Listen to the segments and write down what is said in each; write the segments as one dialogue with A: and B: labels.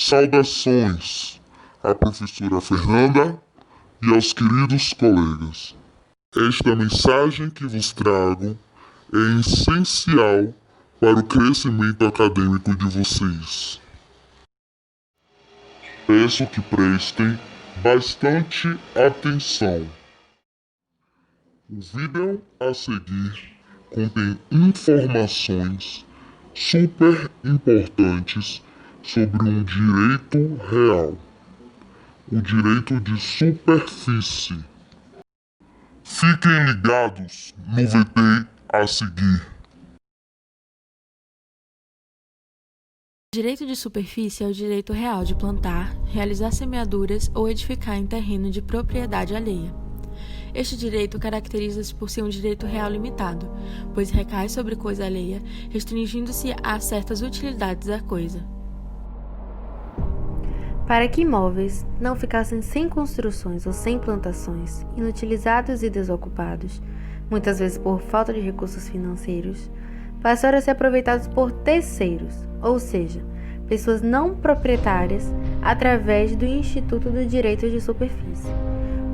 A: Saudações à professora Fernanda e aos queridos colegas. Esta mensagem que vos trago é essencial para o crescimento acadêmico de vocês. Peço que prestem bastante atenção. O vídeo a seguir contém informações super importantes sobre um direito real, o direito de superfície. Fiquem ligados no VT a seguir.
B: O direito de superfície é o direito real de plantar, realizar semeaduras ou edificar em terreno de propriedade alheia. Este direito caracteriza-se por ser um direito real limitado, pois recai sobre coisa alheia, restringindo-se a certas utilidades da coisa.
C: Para que imóveis não ficassem sem construções ou sem plantações, inutilizados e desocupados, muitas vezes por falta de recursos financeiros, passaram a ser aproveitados por terceiros, ou seja, pessoas não proprietárias, através do Instituto do Direito de Superfície.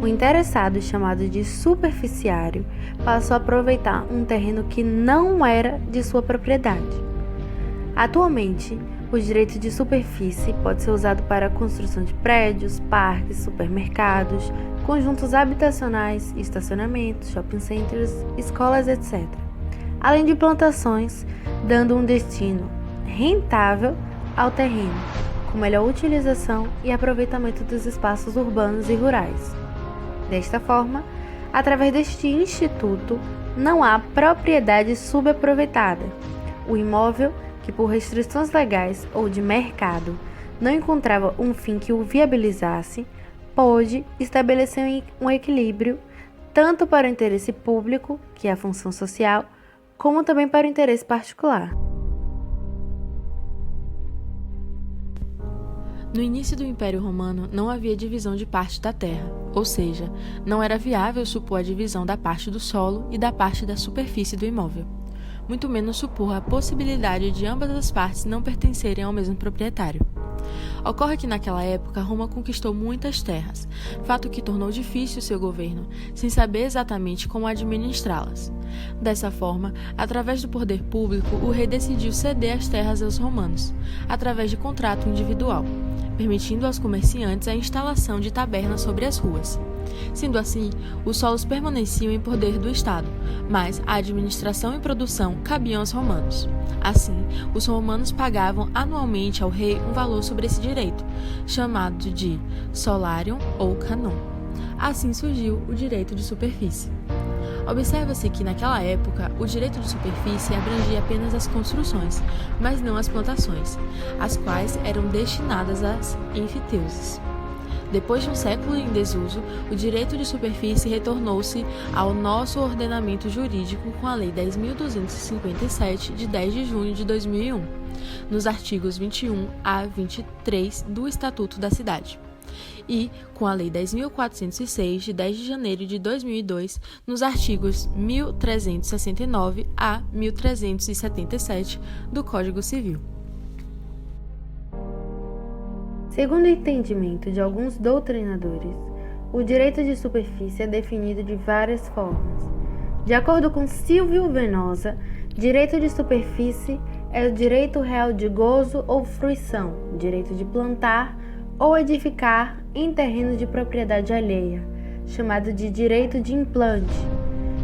C: O interessado, chamado de superficiário, passou a aproveitar um terreno que não era de sua propriedade. Atualmente, o direito de superfície pode ser usado para a construção de prédios, parques, supermercados, conjuntos habitacionais, estacionamentos, shopping centers, escolas, etc., além de plantações, dando um destino rentável ao terreno, com melhor utilização e aproveitamento dos espaços urbanos e rurais. Desta forma, através deste instituto, não há propriedade subaproveitada. O imóvel, que por restrições legais ou de mercado não encontrava um fim que o viabilizasse, pode estabelecer um equilíbrio tanto para o interesse público, que é a função social, como também para o interesse particular.
B: No início do Império Romano, não havia divisão de parte da terra, ou seja, não era viável supor a divisão da parte do solo e da parte da superfície do imóvel, muito menos supor a possibilidade de ambas as partes não pertencerem ao mesmo proprietário. Ocorre que naquela época Roma conquistou muitas terras, fato que tornou difícil seu governo, sem saber exatamente como administrá-las. Dessa forma, através do poder público, o rei decidiu ceder as terras aos romanos, através de contrato individual, permitindo aos comerciantes a instalação de tabernas sobre as ruas. Sendo assim, os solos permaneciam em poder do Estado, mas a administração e produção cabiam aos romanos. Assim, os romanos pagavam anualmente ao rei um valor sobre esse direito, chamado de solarium ou canon. Assim surgiu o direito de superfície. Observa-se que, naquela época, o direito de superfície abrangia apenas as construções, mas não as plantações, as quais eram destinadas às enfiteuses. Depois de um século em desuso, o direito de superfície retornou-se ao nosso ordenamento jurídico com a Lei 10.257, de 10 de junho de 2001, nos artigos 21 a 23 do Estatuto da Cidade, e com a Lei 10.406, de 10 de janeiro de 2002, nos artigos 1.369 a 1.377 do Código Civil.
C: Segundo o entendimento de alguns doutrinadores, o direito de superfície é definido de várias formas. De acordo com Silvio Venosa, direito de superfície é o direito real de gozo ou fruição, direito de plantar ou edificar em terreno de propriedade alheia, chamado de direito de implante.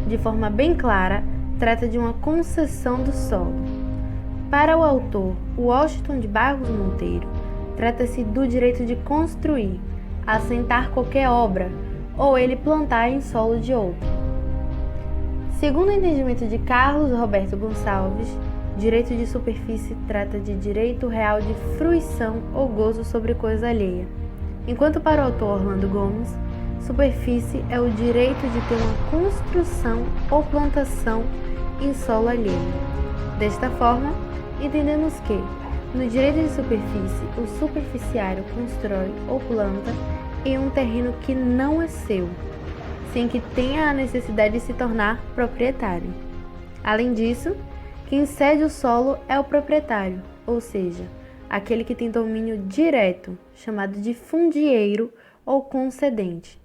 C: De forma bem clara, trata de uma concessão do solo. Para o autor, Washington de Barros Monteiro, trata-se do direito de construir, assentar qualquer obra, ou ele plantar em solo de outro. Segundo o entendimento de Carlos Roberto Gonçalves, direito de superfície trata de direito real de fruição ou gozo sobre coisa alheia, enquanto para o autor Orlando Gomes, superfície é o direito de ter uma construção ou plantação em solo alheio. Desta forma, entendemos que, no direito de superfície, o superficiário constrói ou planta em um terreno que não é seu, sem que tenha a necessidade de se tornar proprietário. Além disso, quem cede o solo é o proprietário, ou seja, aquele que tem domínio direto, chamado de fundieiro ou concedente.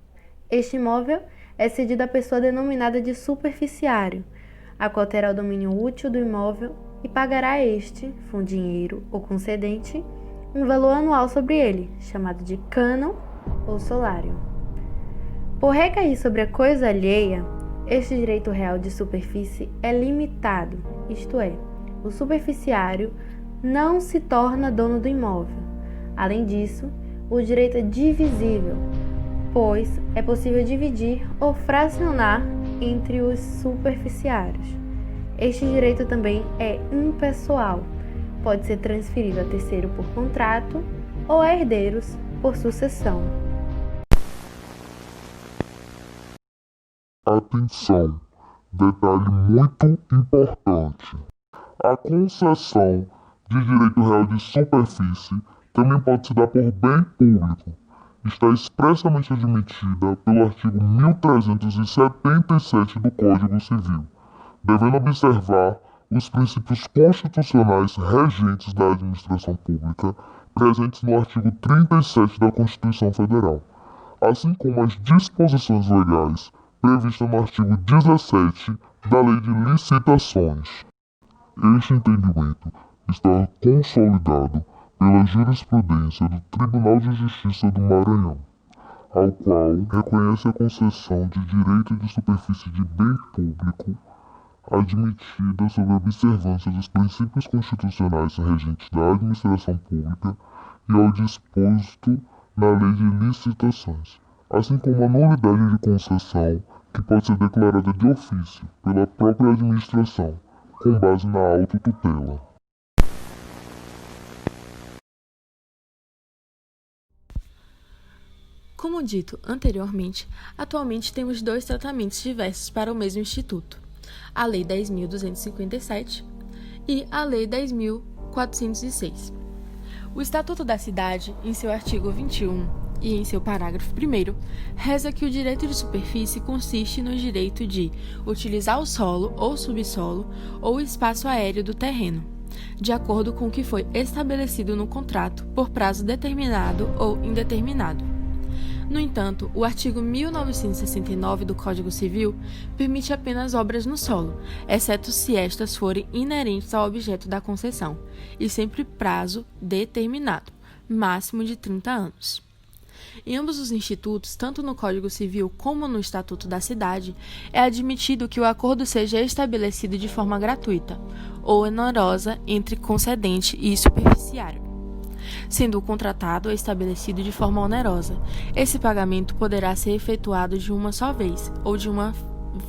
C: Este imóvel é cedido à pessoa denominada de superficiário, a qual terá o domínio útil do imóvel e pagará a este, fundieiro ou concedente, um valor anual sobre ele, chamado de cânon ou solário. Por recair sobre a coisa alheia, este direito real de superfície é limitado, isto é, o superficiário não se torna dono do imóvel. Além disso, o direito é divisível, pois é possível dividir ou fracionar entre os superficiários. Este direito também é impessoal, pode ser transferido a terceiro por contrato ou a herdeiros por sucessão.
A: Atenção! Detalhe muito importante. A concessão de direito real de superfície também pode se dar por bem público. Está expressamente admitida pelo artigo 1377 do Código Civil, devendo observar os princípios constitucionais regentes da administração pública presentes no artigo 37 da Constituição Federal, assim como as disposições legais previstas no artigo 17 da Lei de Licitações. Este entendimento está consolidado pela jurisprudência do Tribunal de Justiça do Maranhão, ao qual reconhece a concessão de direito de superfície de bem público admitida sob a observância dos princípios constitucionais regentes da administração pública e ao disposto na Lei de Licitações, assim como a nulidade de concessão que pode ser declarada de ofício pela própria administração, com base na autotutela.
B: Como dito anteriormente, atualmente temos dois tratamentos diversos para o mesmo instituto: a Lei 10.257 e a Lei 10.406. O Estatuto da Cidade, em seu artigo 21 e em seu parágrafo 1º, reza que o direito de superfície consiste no direito de utilizar o solo ou subsolo ou espaço aéreo do terreno, de acordo com o que foi estabelecido no contrato por prazo determinado ou indeterminado. No entanto, o artigo 1969 do Código Civil permite apenas obras no solo, exceto se estas forem inerentes ao objeto da concessão, e sempre prazo determinado, máximo de 30 anos. Em ambos os institutos, tanto no Código Civil como no Estatuto da Cidade, é admitido que o acordo seja estabelecido de forma gratuita ou onerosa entre concedente e superficiário. Sendo o contratado estabelecido de forma onerosa, esse pagamento poderá ser efetuado de uma só vez ou de uma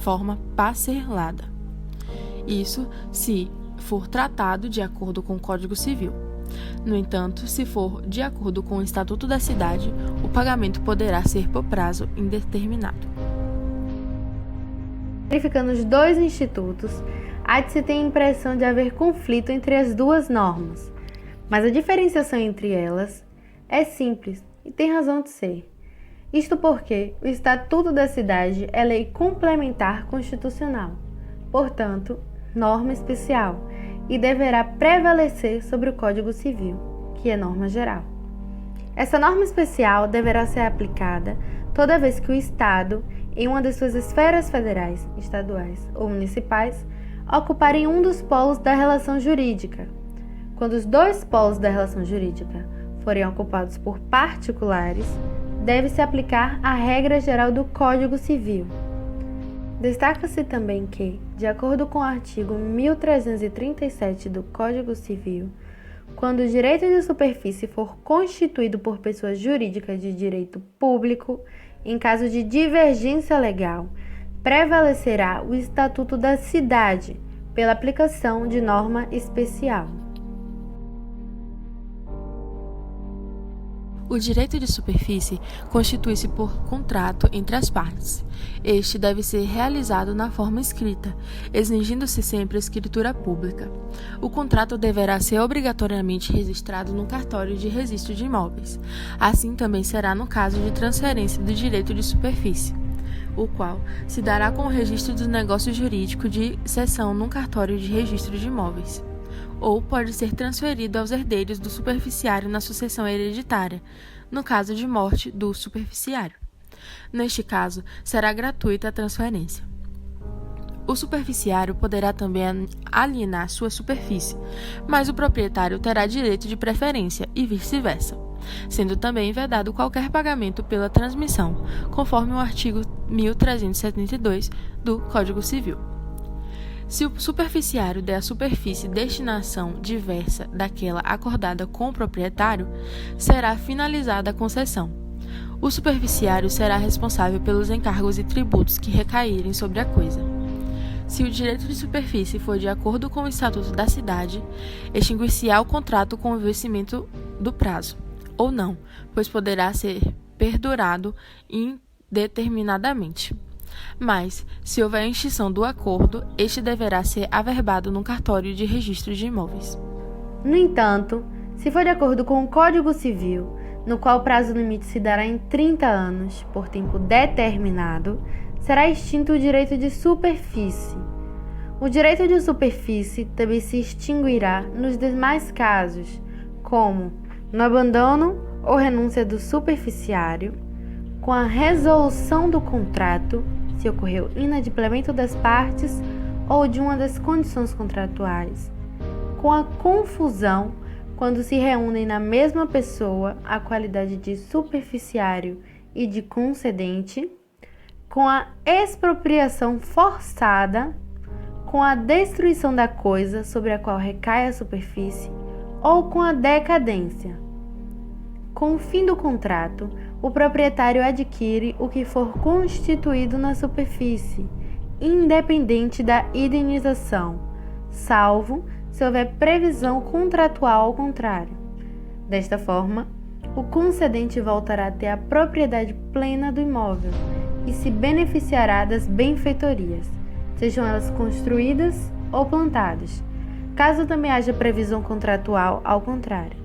B: forma parcelada. Isso se for tratado de acordo com o Código Civil. No entanto, se for de acordo com o Estatuto da Cidade, o pagamento poderá ser por prazo indeterminado.
C: Verificando os dois institutos, há de se ter a impressão de haver conflito entre as duas normas, mas a diferenciação entre elas é simples e tem razão de ser. Isto porque o Estatuto da Cidade é lei complementar constitucional, portanto, norma especial, e deverá prevalecer sobre o Código Civil, que é norma geral. Essa norma especial deverá ser aplicada toda vez que o Estado, em uma das suas esferas federais, estaduais ou municipais, ocuparem um dos polos da relação jurídica. Quando os dois polos da relação jurídica forem ocupados por particulares, deve-se aplicar a regra geral do Código Civil. Destaca-se também que, de acordo com o artigo 1337 do Código Civil, quando o direito de superfície for constituído por pessoa jurídica de direito público, em caso de divergência legal, prevalecerá o Estatuto da Cidade pela aplicação de norma especial.
B: O direito de superfície constitui-se por contrato entre as partes. Este deve ser realizado na forma escrita, exigindo-se sempre a escritura pública. O contrato deverá ser obrigatoriamente registrado no cartório de registro de imóveis. Assim também será no caso de transferência do direito de superfície, o qual se dará com o registro do negócio jurídico de cessão no cartório de registro de imóveis. ou pode ser transferido aos herdeiros do superficiário na sucessão hereditária, no caso de morte do superficiário. Neste caso, será gratuita a transferência. O superficiário poderá também alienar sua superfície, mas o proprietário terá direito de preferência e vice-versa, sendo também vedado qualquer pagamento pela transmissão, conforme o artigo 1372 do Código Civil. Se o superficiário der à superfície destinação diversa daquela acordada com o proprietário, será finalizada a concessão. O superficiário será responsável pelos encargos e tributos que recaírem sobre a coisa. Se o direito de superfície for de acordo com o Estatuto da Cidade, extinguir-se-á o contrato com o vencimento do prazo, ou não, pois poderá ser perdurado indeterminadamente. Mas, se houver extinção do acordo, este deverá ser averbado no cartório de registro de imóveis.
C: No entanto, se for de acordo com o Código Civil, no qual o prazo limite se dará em 30 anos, por tempo determinado, será extinto o direito de superfície. O direito de superfície também se extinguirá nos demais casos, como no abandono ou renúncia do superficiário, com a resolução do contrato, se ocorreu inadimplemento das partes ou de uma das condições contratuais, com a confusão quando se reúnem na mesma pessoa a qualidade de superficiário e de concedente, com a expropriação forçada, com a destruição da coisa sobre a qual recai a superfície, ou com a decadência. Com o fim do contrato, o proprietário adquire o que for constituído na superfície, independente da indenização, salvo se houver previsão contratual ao contrário. Desta forma, o concedente voltará a ter a propriedade plena do imóvel e se beneficiará das benfeitorias, sejam elas construídas ou plantadas, caso também haja previsão contratual ao contrário.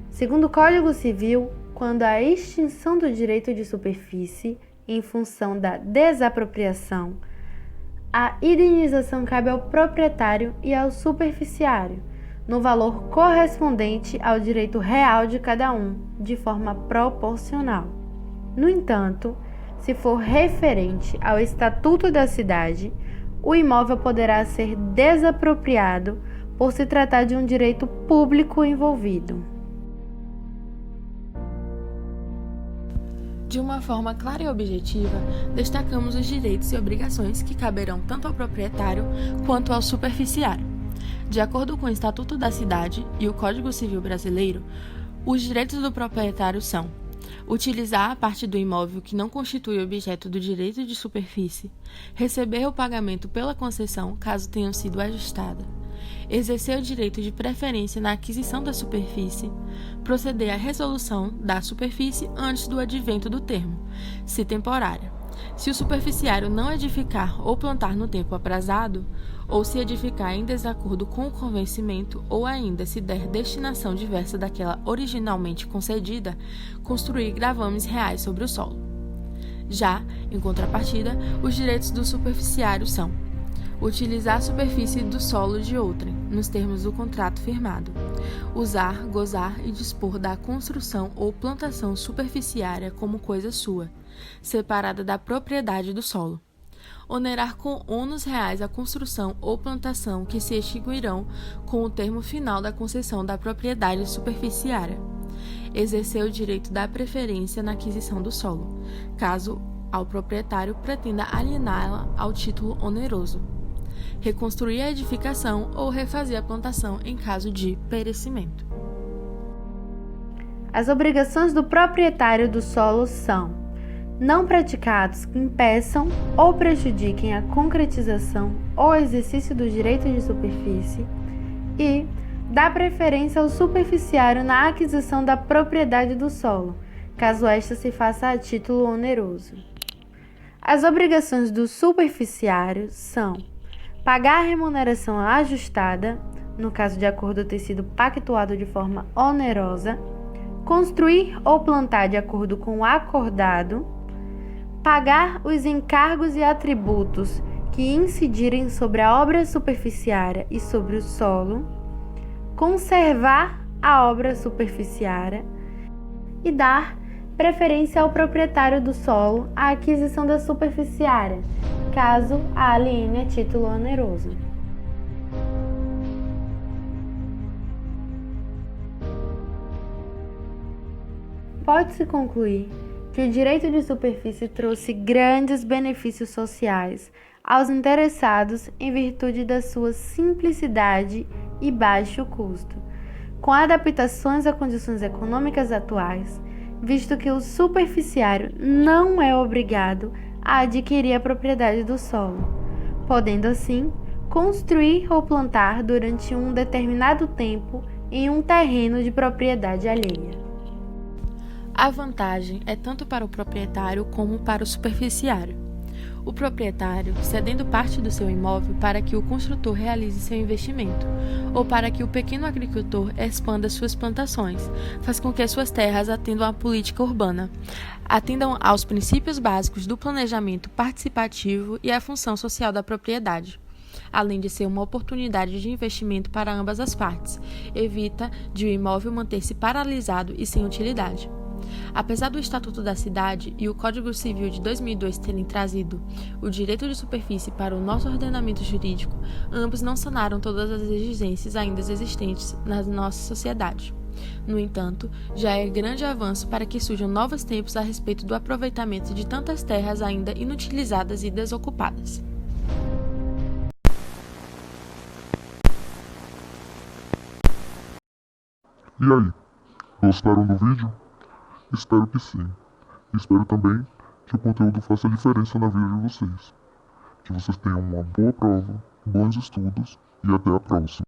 C: Segundo o Código Civil, quando há extinção do direito de superfície em função da desapropriação, a indenização cabe ao proprietário e ao superficiário, no valor correspondente ao direito real de cada um, de forma proporcional. No entanto, se for referente ao Estatuto da Cidade, o imóvel poderá ser desapropriado por se tratar de um direito público envolvido.
B: De uma forma clara e objetiva, destacamos os direitos e obrigações que caberão tanto ao proprietário quanto ao superficiário. De acordo com o Estatuto da Cidade e o Código Civil Brasileiro, os direitos do proprietário são: utilizar a parte do imóvel que não constitui objeto do direito de superfície, receber o pagamento pela concessão caso tenha sido ajustada, exercer o direito de preferência na aquisição da superfície, proceder à resolução da superfície antes do advento do termo, se temporária. Se o superficiário não edificar ou plantar no tempo aprazado, ou se edificar em desacordo com o convencimento, ou ainda se der destinação diversa daquela originalmente concedida, construir gravames reais sobre o solo. Já, em contrapartida, os direitos do superficiário são: utilizar a superfície do solo de outrem, nos termos do contrato firmado, usar, gozar e dispor da construção ou plantação superficiária como coisa sua, separada da propriedade do solo, onerar com ônus reais a construção ou plantação que se extinguirão com o termo final da concessão da propriedade superficiária, exercer o direito da preferência na aquisição do solo, caso ao proprietário pretenda aliená-la ao título oneroso, reconstruir a edificação ou refazer a plantação em caso de perecimento.
C: As obrigações do proprietário do solo são: não praticados que impeçam ou prejudiquem a concretização ou exercício do direito de superfície e dar preferência ao superficiário na aquisição da propriedade do solo, caso esta se faça a título oneroso. As obrigações do superficiário são: pagar a remuneração ajustada, no caso de acordo ter sido pactuado de forma onerosa, construir ou plantar de acordo com o acordado, pagar os encargos e atributos que incidirem sobre a obra superficiária e sobre o solo, conservar a obra superficiária e dar preferência ao proprietário do solo à aquisição da superficiária, caso a aliene a título oneroso. Pode-se concluir que o direito de superfície trouxe grandes benefícios sociais aos interessados em virtude da sua simplicidade e baixo custo, com adaptações a condições econômicas atuais, visto que o superficiário não é obrigado a adquirir a propriedade do solo, podendo assim construir ou plantar durante um determinado tempo em um terreno de propriedade alheia.
B: A vantagem é tanto para o proprietário como para o superficiário. O proprietário cedendo parte do seu imóvel para que o construtor realize seu investimento, ou para que o pequeno agricultor expanda suas plantações, faz com que suas terras atendam à política urbana, atendam aos princípios básicos do planejamento participativo e à função social da propriedade. Além de ser uma oportunidade de investimento para ambas as partes, evita de o imóvel manter-se paralisado e sem utilidade. Apesar do Estatuto da Cidade e o Código Civil de 2002 terem trazido o direito de superfície para o nosso ordenamento jurídico, ambos não sanaram todas as exigências ainda existentes na nossa sociedade. No entanto, já é grande avanço para que surjam novos tempos a respeito do aproveitamento de tantas terras ainda inutilizadas e desocupadas.
A: E aí, gostaram do vídeo? Espero que sim. Espero também que o conteúdo faça diferença na vida de vocês. Que vocês tenham uma boa prova, bons estudos e até a próxima.